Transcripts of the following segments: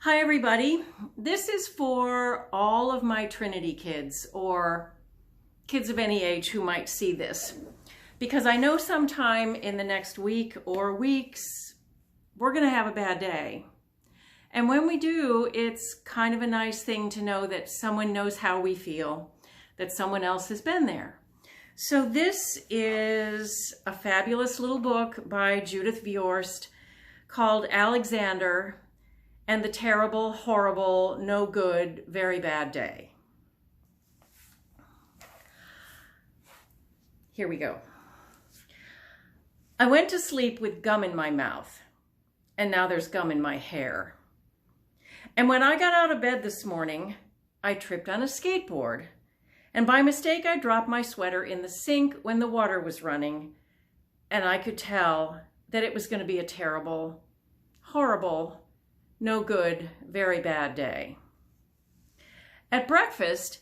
Hi everybody, this is for all of my Trinity kids or kids of any age who might see this, because I know sometime in the next week or weeks we're going to have a bad day. And when we do, it's kind of a nice thing to know that someone knows how we feel, that someone else has been there. So this is a fabulous little book by Judith Viorst called Alexander and the Terrible, Horrible, No Good, Very Bad Day. Here we go. I went to sleep with gum in my mouth, and now there's gum in my hair. And when I got out of bed this morning, I tripped on a skateboard, and by mistake I dropped my sweater in the sink when the water was running, and I could tell that it was going to be a terrible, horrible, no good, very bad day. At breakfast,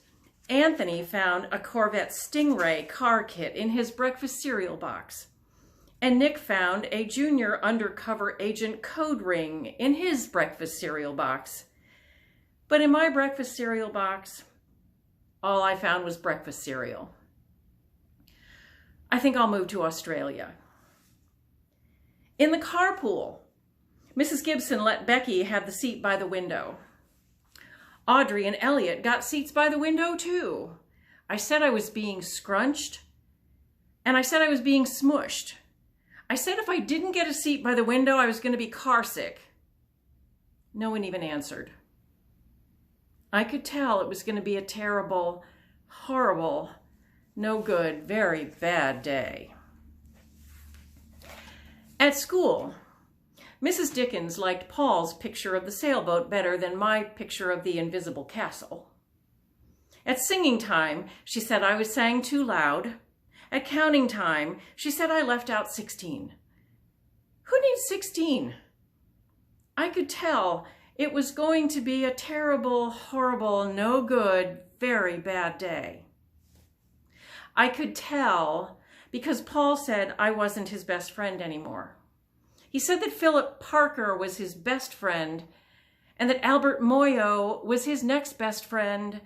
Anthony found a Corvette Stingray car kit in his breakfast cereal box, and Nick found a Junior Undercover Agent code ring in his breakfast cereal box. But in my breakfast cereal box, all I found was breakfast cereal. I think I'll move to Australia. In the carpool, Mrs. Gibson let Becky have the seat by the window. Audrey and Elliot got seats by the window too. I said I was being scrunched, and I said I was being smushed. I said if I didn't get a seat by the window, I was going to be car sick. No one even answered. I could tell it was going to be a terrible, horrible, no good, very bad day. At school, Mrs. Dickens liked Paul's picture of the sailboat better than my picture of the invisible castle. At singing time, she said I was sang too loud. At counting time, she said I left out 16. Who needs 16? I could tell it was going to be a terrible, horrible, no good, very bad day. I could tell because Paul said I wasn't his best friend anymore. He said that Philip Parker was his best friend and that Albert Moyo was his next best friend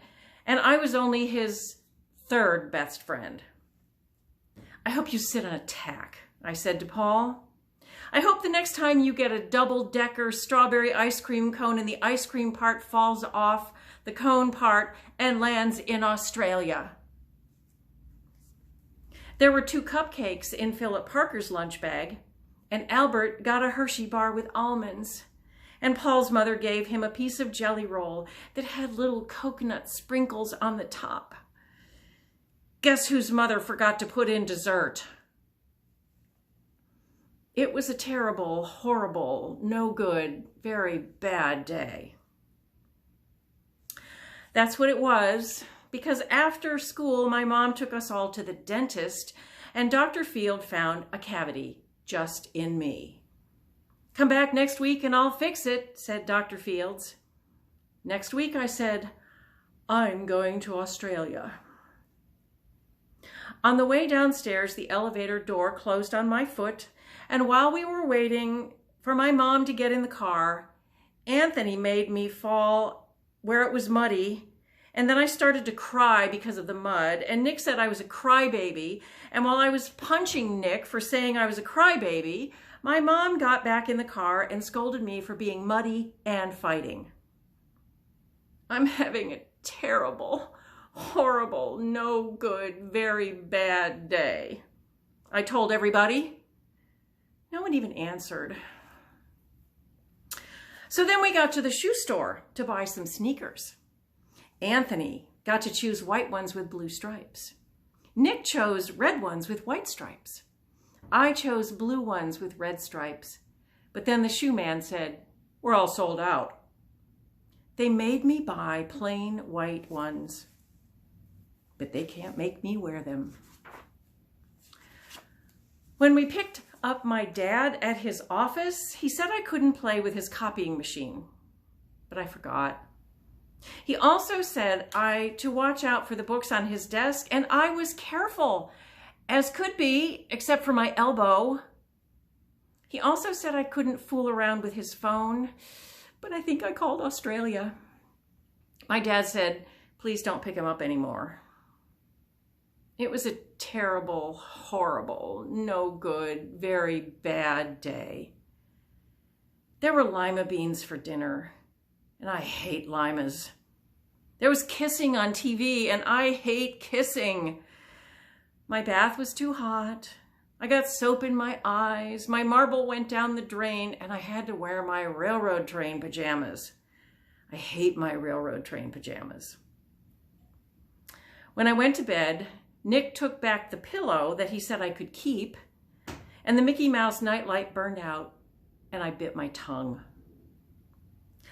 and I was only his third best friend. I hope you sit on a tack, I said to Paul. I hope the next time you get a double-decker strawberry ice cream cone and the ice cream part falls off the cone part and lands in Australia. There were 2 cupcakes in Philip Parker's lunch bag, and Albert got a Hershey bar with almonds, and Paul's mother gave him a piece of jelly roll that had little coconut sprinkles on the top. Guess whose mother forgot to put in dessert? It was a terrible, horrible, no good, very bad day. That's what it was, because after school, my mom took us all to the dentist, and Dr. Field found a cavity just in me. Come back next week and I'll fix it, said Dr. Fields. Next week, I said, I'm going to Australia. On the way downstairs, the elevator door closed on my foot, and while we were waiting for my mom to get in the car, Anthony made me fall where it was muddy, and then I started to cry because of the mud, and Nick said I was a crybaby, and while I was punching Nick for saying I was a crybaby, my mom got back in the car and scolded me for being muddy and fighting. I'm having a terrible, horrible, no good, very bad day, I told everybody. No one even answered. So then we got to the shoe store to buy some sneakers. Anthony got to choose white ones with blue stripes. Nick chose red ones with white stripes. I chose blue ones with red stripes. But then the shoe man said, we're all sold out. They made me buy plain white ones, but they can't make me wear them. When we picked up my dad at his office, he said I couldn't play with his copying machine, but I forgot. He also said to watch out for the books on his desk, and I was careful, as could be, except for my elbow. He also said I couldn't fool around with his phone, but I think I called Australia. My dad said, please don't pick him up anymore. It was a terrible, horrible, no good, very bad day. There were lima beans for dinner, and I hate limas. There was kissing on TV, and I hate kissing. My bath was too hot. I got soap in my eyes. My marble went down the drain, and I had to wear my railroad train pajamas. I hate my railroad train pajamas. When I went to bed, Nick took back the pillow that he said I could keep, and the Mickey Mouse nightlight burned out, and I bit my tongue.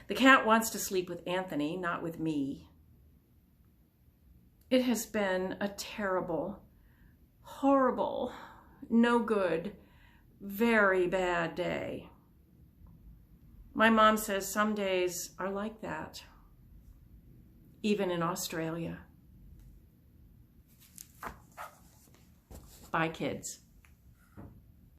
The cat wants to sleep with Anthony, not with me. It has been a terrible, horrible, no good, very bad day. My mom says some days are like that, even in Australia. Bye, kids.